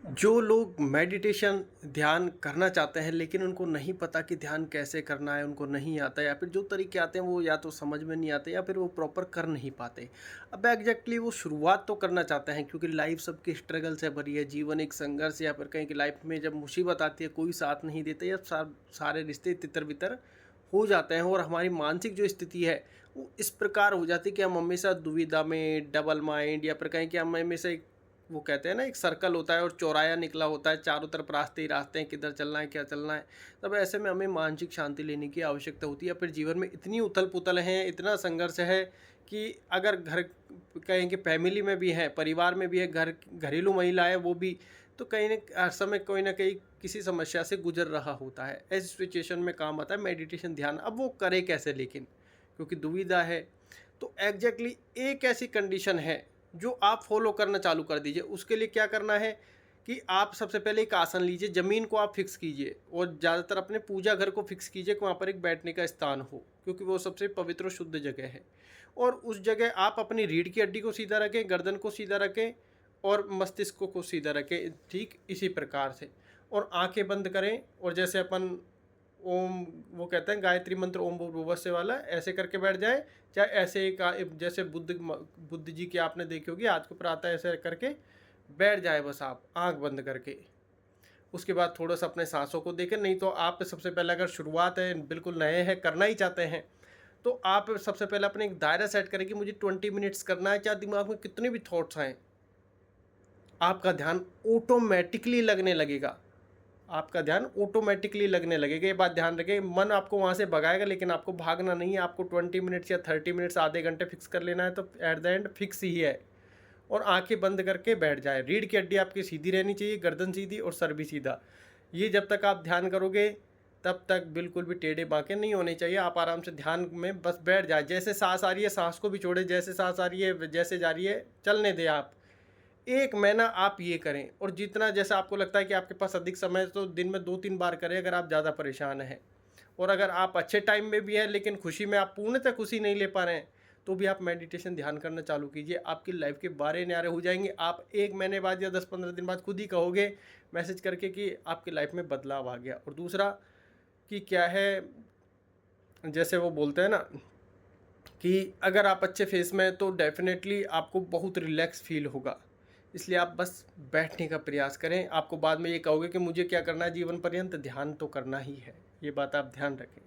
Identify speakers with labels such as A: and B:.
A: जो लोग मेडिटेशन ध्यान करना चाहते हैं लेकिन उनको नहीं पता कि ध्यान कैसे करना है, उनको नहीं आता या फिर जो तरीके आते हैं वो या तो समझ में नहीं आते या फिर वो प्रॉपर कर नहीं पाते। अब एग्जैक्टली वो शुरुआत तो करना चाहते हैं क्योंकि लाइफ सबकी स्ट्रगल से भरी है, जीवन एक संघर्ष या फिर कहीं की लाइफ में जब मुसीबत आती है कोई साथ नहीं देते या सारे रिश्ते तितर बितर हो जाते हैं और हमारी मानसिक जो स्थिति है वो इस प्रकार हो जाती है कि हम हमेशा दुविधा में, डबल माइंड या फिर कहीं कि हम हमेशा वो कहते हैं ना एक सर्कल होता है और चौराया निकला होता है, चारों तरफ रास्ते ही रास्ते हैं, किधर चलना है क्या चलना है। तब ऐसे में हमें मानसिक शांति लेने की आवश्यकता होती है। फिर जीवन में इतनी उथल पुथल है, इतना संघर्ष है कि अगर घर कहें कि फैमिली में भी है, परिवार में भी है, घरेलू महिला है वो भी, तो कहीं न हर समय कोई ना कहीं किसी समस्या से गुजर रहा होता है। ऐसी सिचुएशन में काम आता है मेडिटेशन ध्यान। अब वो करे कैसे लेकिन, क्योंकि दुविधा है। तो एग्जैक्टली एक ऐसी कंडीशन है जो आप फॉलो करना चालू कर दीजिए। उसके लिए क्या करना है कि आप सबसे पहले एक आसन लीजिए, ज़मीन को आप फिक्स कीजिए और ज़्यादातर अपने पूजा घर को फिक्स कीजिए कि वहाँ पर एक बैठने का स्थान हो, क्योंकि वो सबसे पवित्र और शुद्ध जगह है। और उस जगह आप अपनी रीढ़ की हड्डी को सीधा रखें, गर्दन को सीधा रखें और मस्तिष्क को सीधा रखें, ठीक इसी प्रकार से। और आंखें बंद करें और जैसे अपन ओम, वो कहते हैं गायत्री मंत्र ओम भूर्भुवः स्व वाला, ऐसे करके बैठ जाए। चाहे ऐसे का जैसे बुद्ध जी की आपने देखी होगी, आज को प्रातः ऐसे करके बैठ जाए, बस आप आंख बंद करके। उसके बाद थोड़ा सा अपने सांसों को देखें। नहीं तो आप सबसे पहले अगर शुरुआत है, बिल्कुल नए हैं, करना ही चाहते हैं, तो आप सबसे पहले अपने एक दायरा सेट करें कि मुझे 20 मिनट्स करना है। चाहे दिमाग में कितने भी थॉट्स आएँ, आपका ध्यान ऑटोमेटिकली लगने लगेगा। आपका ध्यान ऑटोमेटिकली लगने लगेगा। ये बात ध्यान रखें, मन आपको वहाँ से भगाएगा लेकिन आपको भागना नहीं है। आपको 20 मिनट्स या 30 मिनट्स, आधे घंटे फिक्स कर लेना है, तो एट द एंड फिक्स ही है। और आंखें बंद करके बैठ जाए। रीढ़ की हड्डी आपकी सीधी रहनी चाहिए, गर्दन सीधी और सर भी सीधा। ये जब तक आप ध्यान करोगे तब तक बिल्कुल भी टेढ़े बांके नहीं होने चाहिए। आप आराम से ध्यान में बस बैठ जाए। जैसे सांस आ रही है सांस को भी छोड़े, जैसे सांस आ रही है जैसे जा रही है चलने दें आप। 1 महीना आप ये करें और जितना जैसा आपको लगता है कि आपके पास अधिक समय है तो दिन में 2-3 बार करें अगर आप ज़्यादा परेशान हैं। और अगर आप अच्छे टाइम में भी हैं लेकिन खुशी में आप पूर्णतः खुशी नहीं ले पा रहे हैं, तो भी आप मेडिटेशन ध्यान करना चालू कीजिए। आपकी लाइफ के बारे न्यारे हो जाएंगे। आप 1 महीने बाद या 10-15 दिन बाद खुद ही कहोगे मैसेज करके कि आपकी लाइफ में बदलाव आ गया। और दूसरा कि क्या है, जैसे वो बोलते हैं ना कि अगर आप अच्छे फेस में हैं तो डेफिनेटली आपको बहुत रिलैक्स फील होगा। इसलिए आप बस बैठने का प्रयास करें। आपको बाद में ये कहोगे कि मुझे क्या करना है जीवन पर्यंत, ध्यान तो करना ही है। ये बात आप ध्यान रखें।